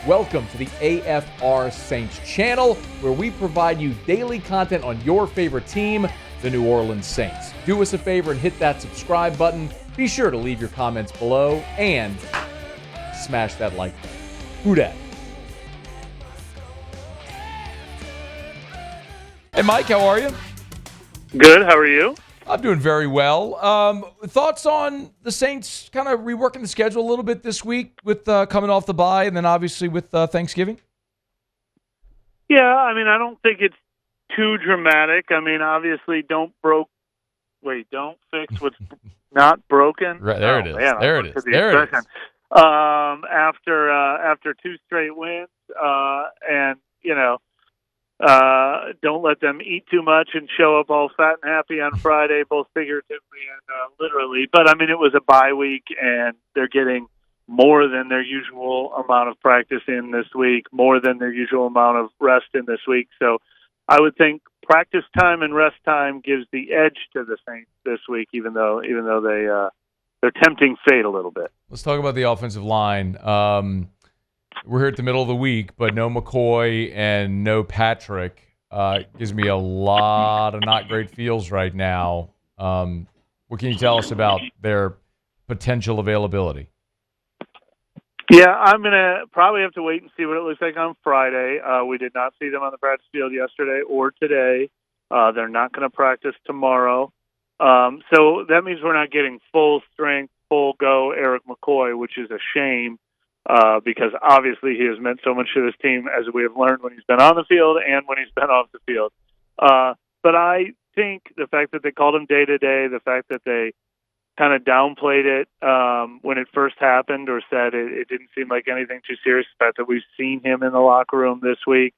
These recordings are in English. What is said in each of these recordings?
Welcome to the AFR Saints channel, where we provide you daily content on your favorite team, the New Orleans Saints. Do us a favor and hit that subscribe button. Be sure to leave your comments below and smash that like button. Who dat? Hey, Mike, how are you? Good. How are you? I'm doing very well. Thoughts on the Saints kind of reworking the schedule a little bit this week with coming off the bye and then obviously with Thanksgiving? Yeah, I mean, I don't think it's too dramatic. I mean, obviously, don't fix what's not broken. Right, there it is. Man, there it is. There it is. After two straight wins, and don't let them eat too much and show up all fat and happy on Friday, both figuratively and literally. But, I mean, it was a bye week, and they're getting more than their usual amount of practice in this week, more than their usual amount of rest in this week. So I would think practice time and rest time gives the edge to the Saints this week, even though they're tempting fate a little bit. Let's talk about the offensive line. We're here at the middle of the week, but no McCoy and no Patrick. Gives me a lot of not great feels right now. What can you tell us about their potential availability? Yeah, I'm going to probably have to wait and see what it looks like on Friday. We did not see them on the practice field yesterday or today. They're not going to practice tomorrow. So that means we're not getting full strength, full go Eric McCoy, which is a shame. Because obviously he has meant so much to this team, as we have learned when he's been on the field and when he's been off the field. But I think the fact that they called him day-to-day, the fact that they kind of downplayed it when it first happened or said it didn't seem like anything too serious, the fact that we've seen him in the locker room this week,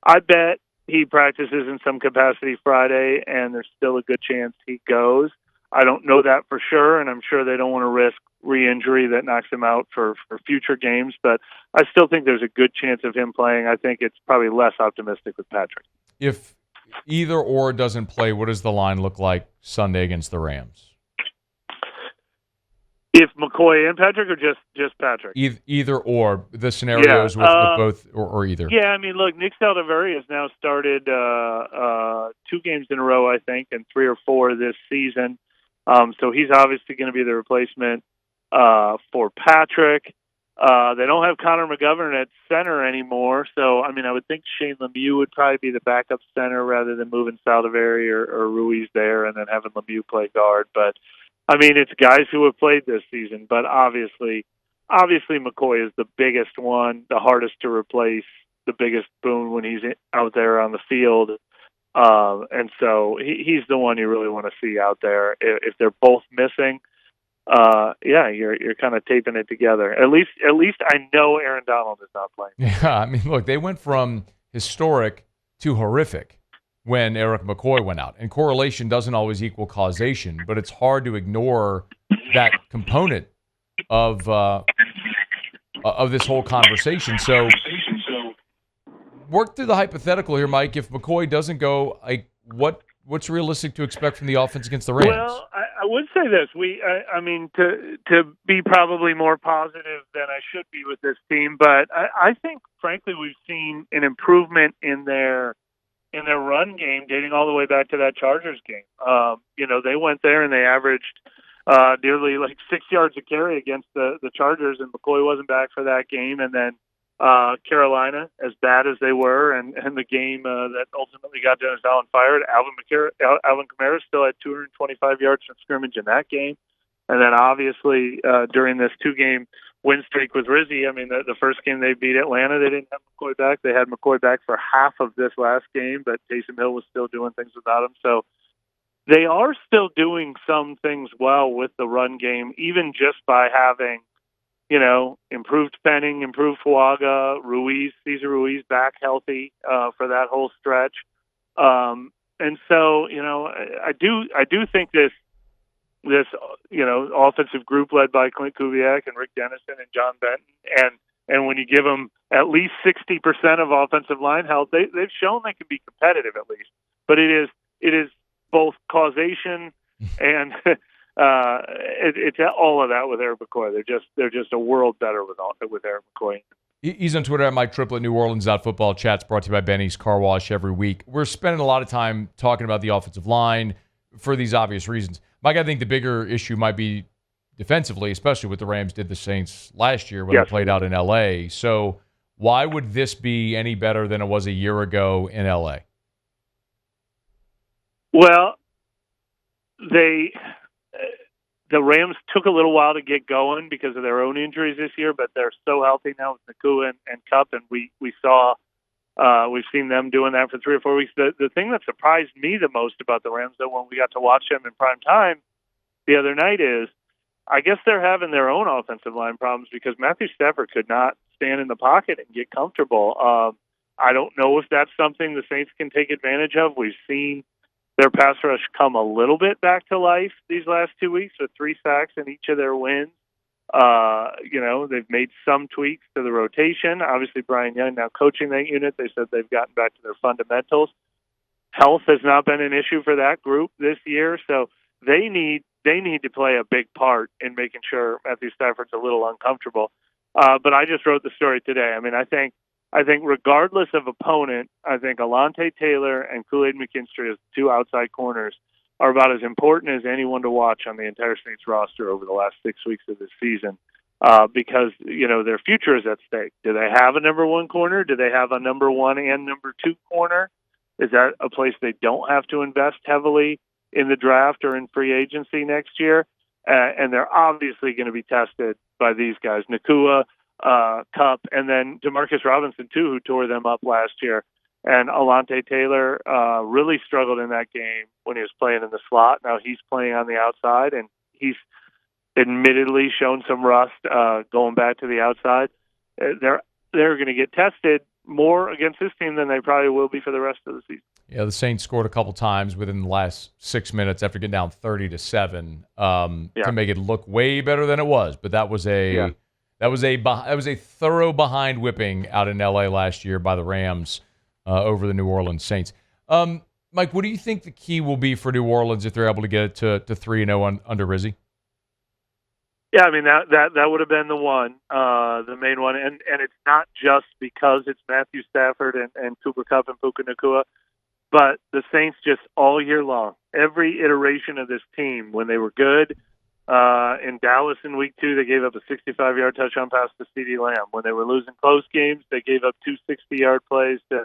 I bet he practices in some capacity Friday, and there's still a good chance he goes. I don't know that for sure, and I'm sure they don't want to risk re-injury that knocks him out for future games, but I still think there's a good chance of him playing. I think it's probably less optimistic with Patrick. If either or doesn't play, what does the line look like Sunday against the Rams? If McCoy and Patrick, or just Patrick? Either or, the scenarios with both or either. Yeah, I mean, look, Nick Saldiveri has now started 2 games in a row, I think, and 3 or 4 this season. So he's obviously going to be the replacement for Patrick. They don't have Connor McGovern at center anymore, so I mean, I would think Shane Lemieux would probably be the backup center rather than moving Saldiveri or Ruiz there and then having Lemieux play guard. But I mean, it's guys who have played this season, but obviously McCoy is the biggest one, the hardest to replace, the biggest boon when he's out there on the field. And so he's the one you really want to see out there. If they're both missing, you're kind of taping it together. At least I know Aaron Donald is not playing. Yeah, I mean, look, they went from historic to horrific when Eric McCoy went out. And correlation doesn't always equal causation, but it's hard to ignore that component of this whole conversation. So work through the hypothetical here, Mike. If McCoy doesn't go, what's realistic to expect from the offense against the Rams? Well, I would say this. I mean, to be probably more positive than I should be with this team, but I think, frankly, we've seen an improvement in their run game dating all the way back to that Chargers game. They went there and they averaged nearly like 6 yards a carry against the Chargers, and McCoy wasn't back for that game. And then Carolina, as bad as they were, and the game that ultimately got Dennis Allen fired, Alvin Kamara still had 225 yards from scrimmage in that game. And then obviously during this 2-game win streak with Rizzi, I mean, the first game they beat Atlanta, they didn't have McCoy back. They had McCoy back for half of this last game, but Taysom Hill was still doing things without him. So they are still doing some things well with the run game, even just by having, improved Penning, improved Fuaga, Cesar Ruiz back healthy for that whole stretch. And so, I do think this offensive group led by Clint Kubiak and Rick Dennison and John Benton, and when you give them at least 60% of offensive line health, they've shown they can be competitive at least. But it is both causation and it's all of that with Eric McCoy. They're just a world better with Eric McCoy. He's on Twitter at Mike Triplett. neworleans.football. Chat's brought to you by Benny's Car Wash every week. We're spending a lot of time talking about the offensive line for these obvious reasons. Mike, I think the bigger issue might be defensively, especially what the Rams did the Saints last year when they played out in L.A. So why would this be any better than it was a year ago in L.A.? Well, the Rams took a little while to get going because of their own injuries this year, but they're so healthy now with Nakua and Kupp, and we've seen them doing that for 3 or 4 weeks. The thing that surprised me the most about the Rams, though, when we got to watch them in prime time the other night is, I guess they're having their own offensive line problems because Matthew Stafford could not stand in the pocket and get comfortable. I don't know if that's something the Saints can take advantage of. We've seen their pass rush come a little bit back to life these last 2 weeks with 3 sacks in each of their wins. They've made some tweaks to the rotation. Obviously, Brian Young now coaching that unit. They said they've gotten back to their fundamentals. Health has not been an issue for that group this year, so they need to play a big part in making sure Matthew Stafford's a little uncomfortable. But I just wrote the story today. I mean, I think regardless of opponent, I think Alontae Taylor and Kool-Aid McKinstry as 2 outside corners are about as important as anyone to watch on the entire Saints roster over the last 6 weeks of this season because, their future is at stake. Do they have a number 1 corner? Do they have a number 1 and number 2 corner? Is that a place they don't have to invest heavily in the draft or in free agency next year? And they're obviously going to be tested by these guys, Nakua, Kupp, and then Demarcus Robinson, too, who tore them up last year. And Alontae Taylor really struggled in that game when he was playing in the slot. Now he's playing on the outside, and he's admittedly shown some rust going back to the outside. They're going to get tested more against this team than they probably will be for the rest of the season. Yeah, the Saints scored a couple times within the last 6 minutes after getting down 30-7 to make it look way better than it was. But that was a thorough behind whipping out in L.A. last year by the Rams over the New Orleans Saints. Mike, what do you think the key will be for New Orleans if they're able to get it to 3-0 under Rizzi? Yeah, I mean that would have been the main one, and it's not just because it's Matthew Stafford and Cooper Kupp and Puka Nakua, but the Saints just all year long, every iteration of this team, when they were good in Dallas in week 2, they gave up a 65-yard touchdown pass to CeeDee Lamb. When they were losing close games, they gave up 2 60-yard plays to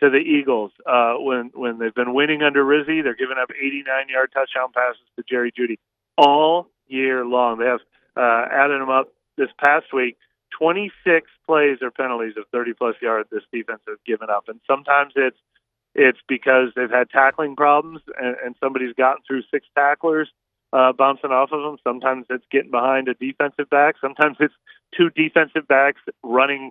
the Eagles. When they've been winning under Rizzi, they're giving up 89-yard touchdown passes to Jerry Jeudy all year long. They have added them up this past week. 26 plays or penalties of 30-plus yards this defense has given up. And sometimes it's because they've had tackling problems and somebody's gotten through 6 tacklers bouncing off of them. Sometimes it's getting behind a defensive back. Sometimes it's 2 defensive backs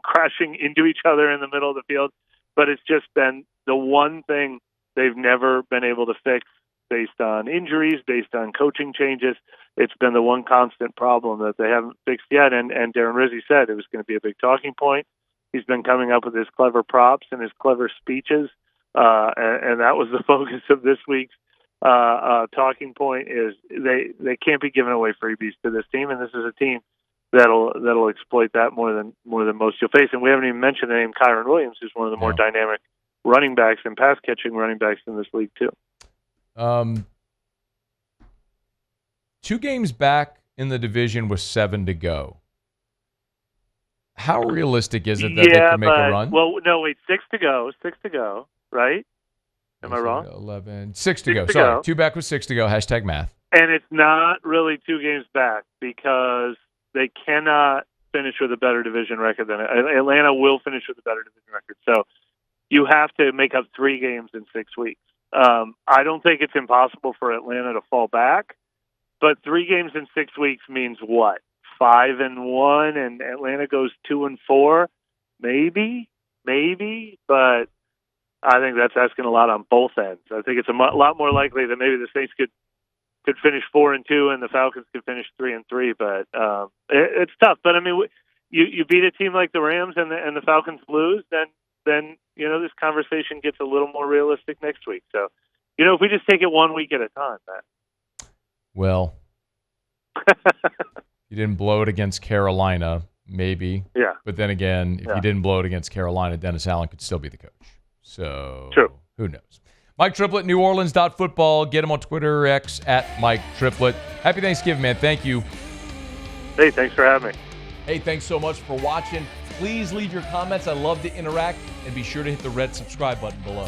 crashing into each other in the middle of the field. But it's just been the one thing they've never been able to fix based on injuries, based on coaching changes. It's been the one constant problem that they haven't fixed yet. And Darren Rizzi said it was going to be a big talking point. He's been coming up with his clever props and his clever speeches. And that was the focus of this week's talking point is they can't be giving away freebies to this team. And this is a team that'll exploit that more than most you'll face. And we haven't even mentioned the name Kyron Williams, who's one of the more dynamic running backs and pass catching running backs in this league too. 2 games back in the division with 7 to go. How realistic is it that they can make a run? Well, no, wait, 6 to go, right? Am I wrong? 11. 6 to go. Sorry, 2 back with 6 to go. Hashtag math. And it's not really 2 games back because they cannot finish with a better division record than Atlanta will finish with a better division record. So you have to make up 3 games in 6 weeks. I don't think it's impossible for Atlanta to fall back, but 3 games in 6 weeks means what? 5-1, and Atlanta goes 2-4, maybe, but I think that's asking a lot on both ends. I think it's a lot more likely that maybe the Saints could finish 4-2 and the Falcons could finish 3-3, but it's tough. But I mean, you beat a team like the Rams and the Falcons lose, then this conversation gets a little more realistic next week. So, if we just take it 1 week at a time, Matt. Well, you didn't blow it against Carolina. maybe. Yeah. But then again, if Yeah. he didn't blow it against Carolina, Dennis Allen could still be the coach. So True. Who knows? Mike Triplett, neworleans.football. Get him on Twitter, X, at Mike Triplett. Happy Thanksgiving, man. Thank you. Hey, thanks for having me. Hey, thanks so much for watching. Please leave your comments. I love to interact. And be sure to hit the red subscribe button below.